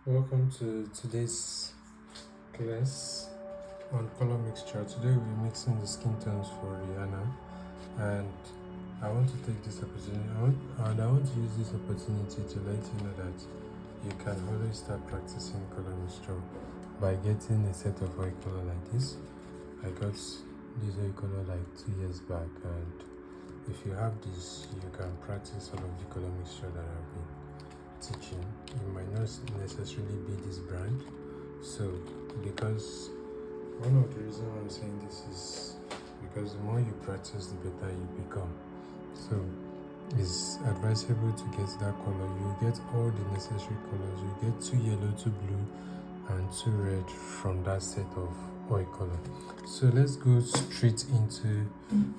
Welcome to today's class on color mixture. Today we're mixing the skin tones for Rihana, and I want to take this opportunity I want to use this opportunity to let you know that you can always start practicing color mixture by getting a set of oil color like this. I got this oil color like 2 years back, and if you have this, you can practice all of the color mixture that I've been teaching. It might not necessarily be this brand, so because one of the reasons I'm saying this is because the more you practice, the better you become. So it's advisable to get that color. You get all the necessary colors. You get 2 yellow, 2 blue, and 2 red from that set of oil color. So let's go straight into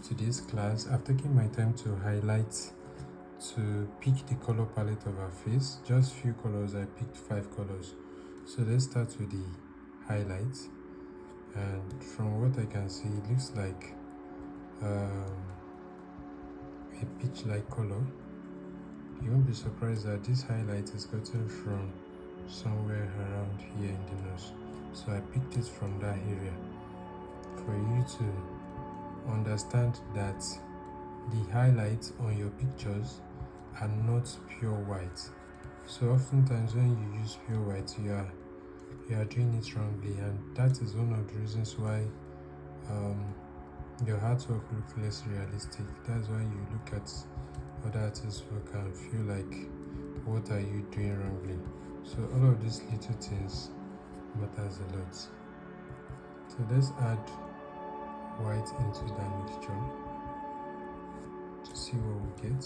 today's class. I've taken my time to highlight, to pick the color palette of our face. Just few colors. I picked 5 colors. So let's start with the highlights, and from what I can see, it looks like a peach like color. You won't be surprised that this highlight is gotten from somewhere around here in the nose, so I picked it from that area for you to understand that the highlights on your pictures are not pure white. So oftentimes when you use pure white, you are doing it wrongly, and that is one of the reasons why your artwork looks less realistic. That's why you look at other artists' work and feel like, what are you doing wrongly? So all of these little things matters a lot. So let's add white into that mixture to see what we get.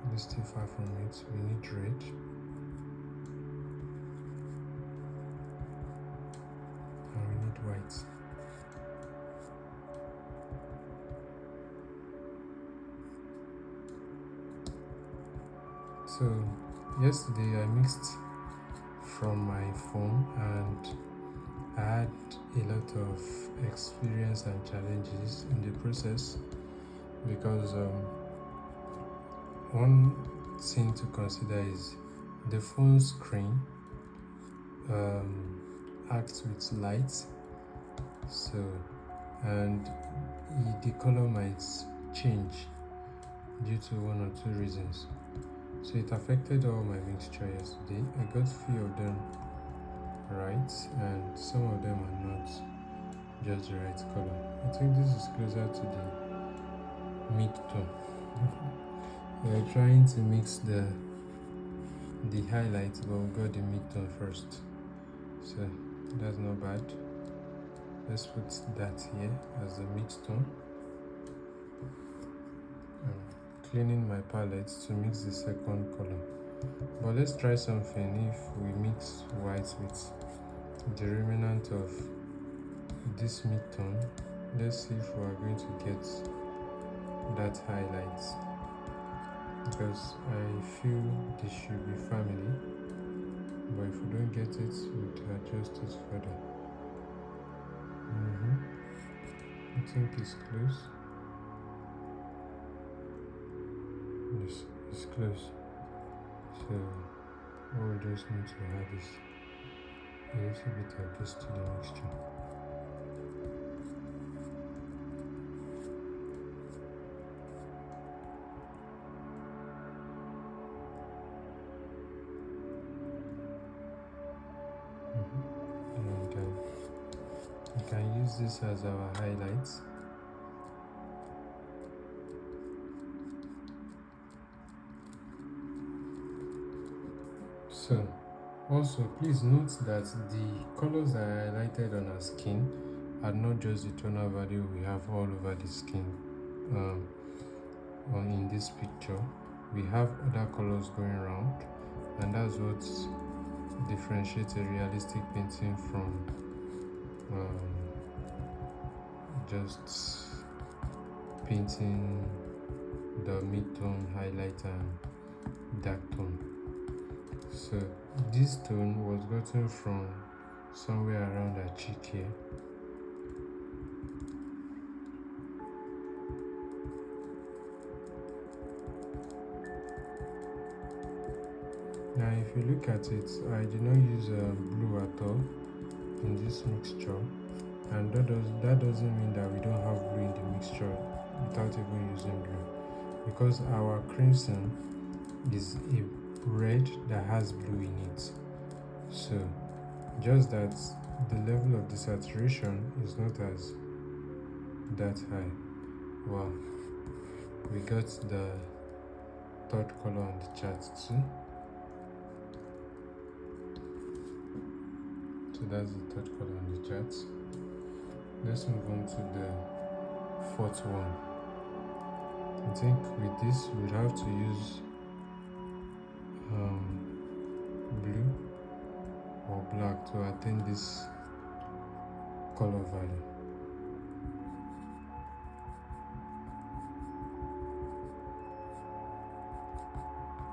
We're still far from it. We need red. And we need white. So yesterday I mixed from my phone, and I had a lot of experience and challenges in the process, because one thing to consider is the phone screen acts with light, so and the color might change due to one or two reasons. So it affected all my mixture yesterday. I got few of them right, and some of them are not just the right color. I think this is closer to the mid tone. We're trying to mix the highlights, but we got the mid tone first, so that's not bad. Let's put that here as the mid tone. Cleaning my palette to mix the second color. But let's try something. If we mix white with the remnant of this mid-tone, let's see if we are going to get that highlight, because I feel this should be family, but if we don't get it, we'll adjust it further. I think it's close. Yes, it's close. So all we just need to add is a little bit of this to the mixture. And we can use this as our highlights. So also please note that the colors that are highlighted on our skin are not just the tonal value we have all over the skin. In this picture we have other colors going around, and that's what differentiates a realistic painting from just painting the mid-tone, highlight, and dark tone. So this tone was gotten from somewhere around her cheek here. Now if you look at it, I did not use blue at all in this mixture, and that doesn't mean that we don't have blue in the mixture without even using blue, because our crimson is a red that has blue in it. So just that the level of desaturation is not as that high. Wow, we got the third color on the chart too. So that's the third color on the chart. Let's move on to the fourth one. I think with this we'd have to use blue or black to attain this color value.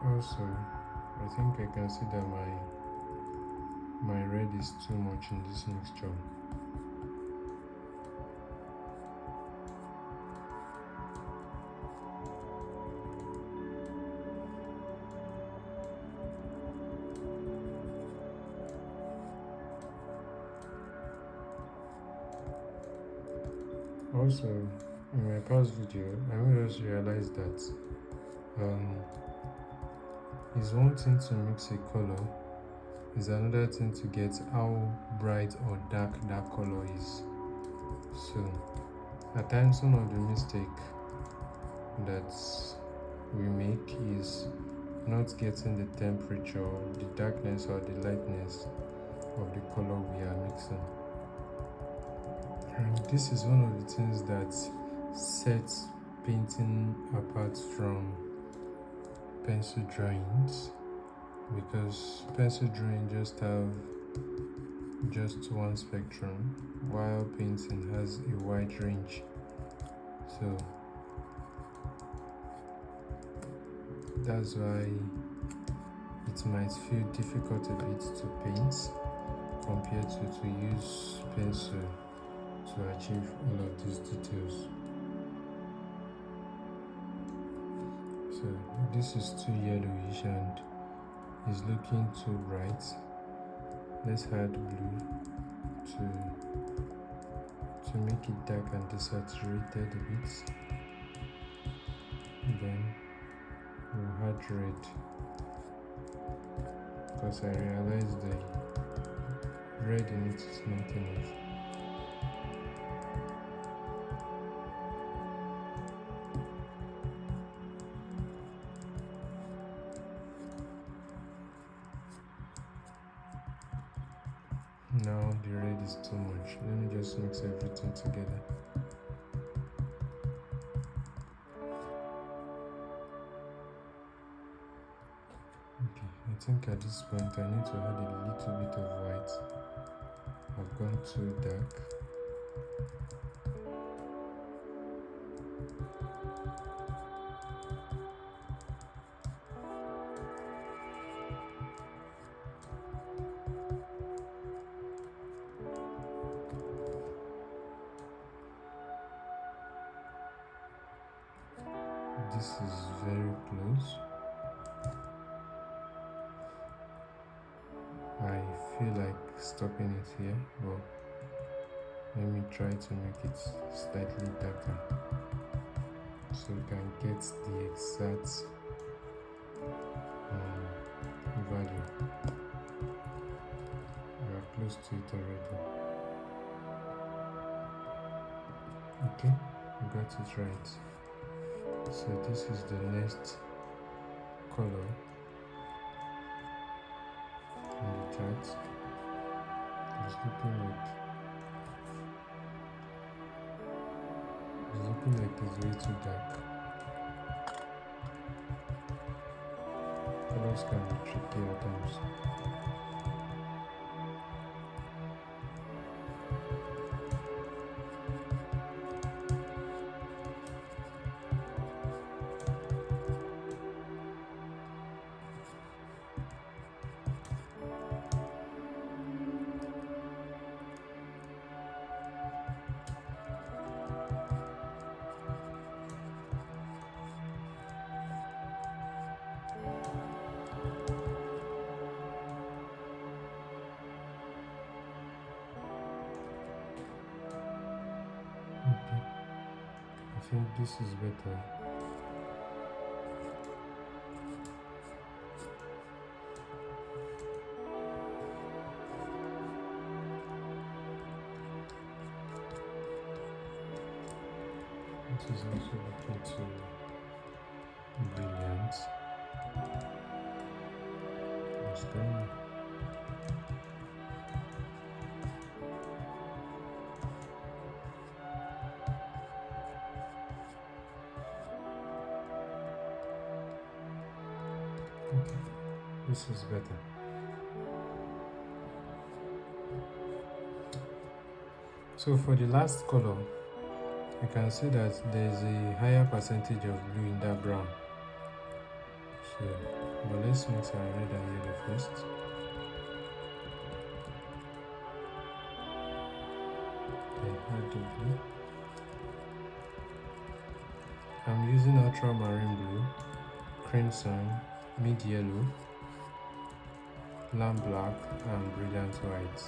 Also, I think I can see that my red is too much in this mixture. Also, in my past video, I made us realize that it's one thing to mix a color, it's another thing to get how bright or dark that color is. So at times one of the mistake that we make is not getting the temperature, the darkness or the lightness of the color we are mixing. And this is one of the things that sets painting apart from pencil drawings, because pencil drawing just have just one spectrum, while painting has a wide range. So that's why it might feel difficult a bit to paint compared to use pencil to achieve all of these details. So this is too yellowish and is looking too bright. Let's add blue to make it dark and desaturated a bit. Then we'll add red, because I realized the red in it is not enough. Now the red is too much. Let me just mix everything together. Okay, I think at this point I need to add a little bit of white. I've gone too dark. This is very close. I feel like stopping it here, but let me try to make it slightly darker so we can get the exact value. We are close to it already. Okay, we got it right. So this is the next color on the chart. It's looking like it's way too dark. Colors can be tricky at times. think this is better. This is also looking too brilliant. What's going on? Okay, this is better. So for the last color, you can see that there is a higher percentage of blue in that brown. So, but let's mix our red and yellow first. Okay, add the blue. I'm using ultramarine blue, crimson, mid yellow, lamp black, and brilliant white.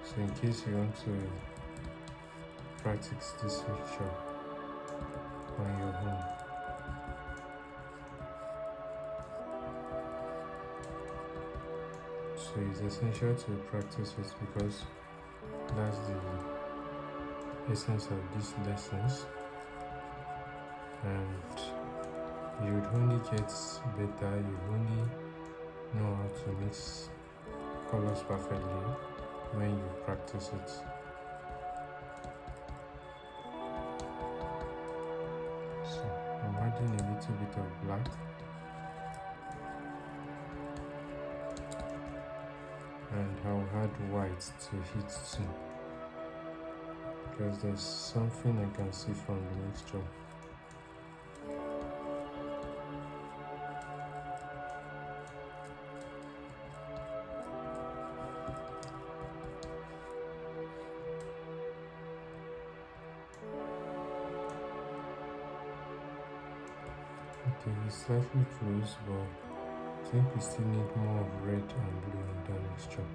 So in case you want to practice this mixture on your own. So it's essential to practice it because that's the essence of these lessons, and you would only get better, you only know how to mix colors perfectly when you practice it. So I'm adding a little bit of black. And I'll add white to heat too, because there's something I can see from the mixture. Okay, it's slightly close, but I think we still need more of red and blue in that mixture.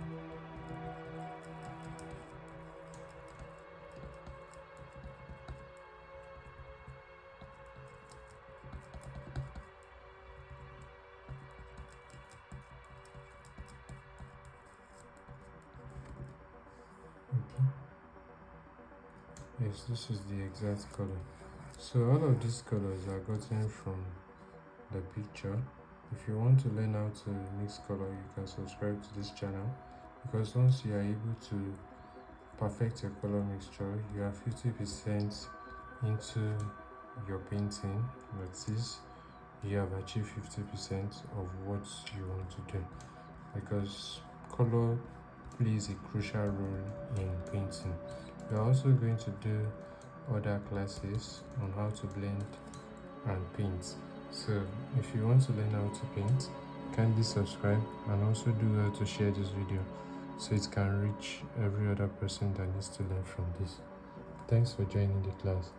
Okay. Yes, this is the exact color. So all of these colors are gotten from the picture. If you want to learn how to mix color, you can subscribe to this channel, because once you are able to perfect your color mixture, you are 50% into your painting. But this, you have achieved 50% of what you want to do, because color plays a crucial role in painting. We are also going to do other classes on how to blend and paint. So if you want to learn how to paint, kindly subscribe, and also do well to share this video so it can reach every other person that needs to learn from this. Thanks for joining the class.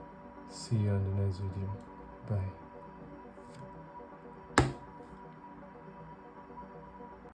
See you on the next video. Bye.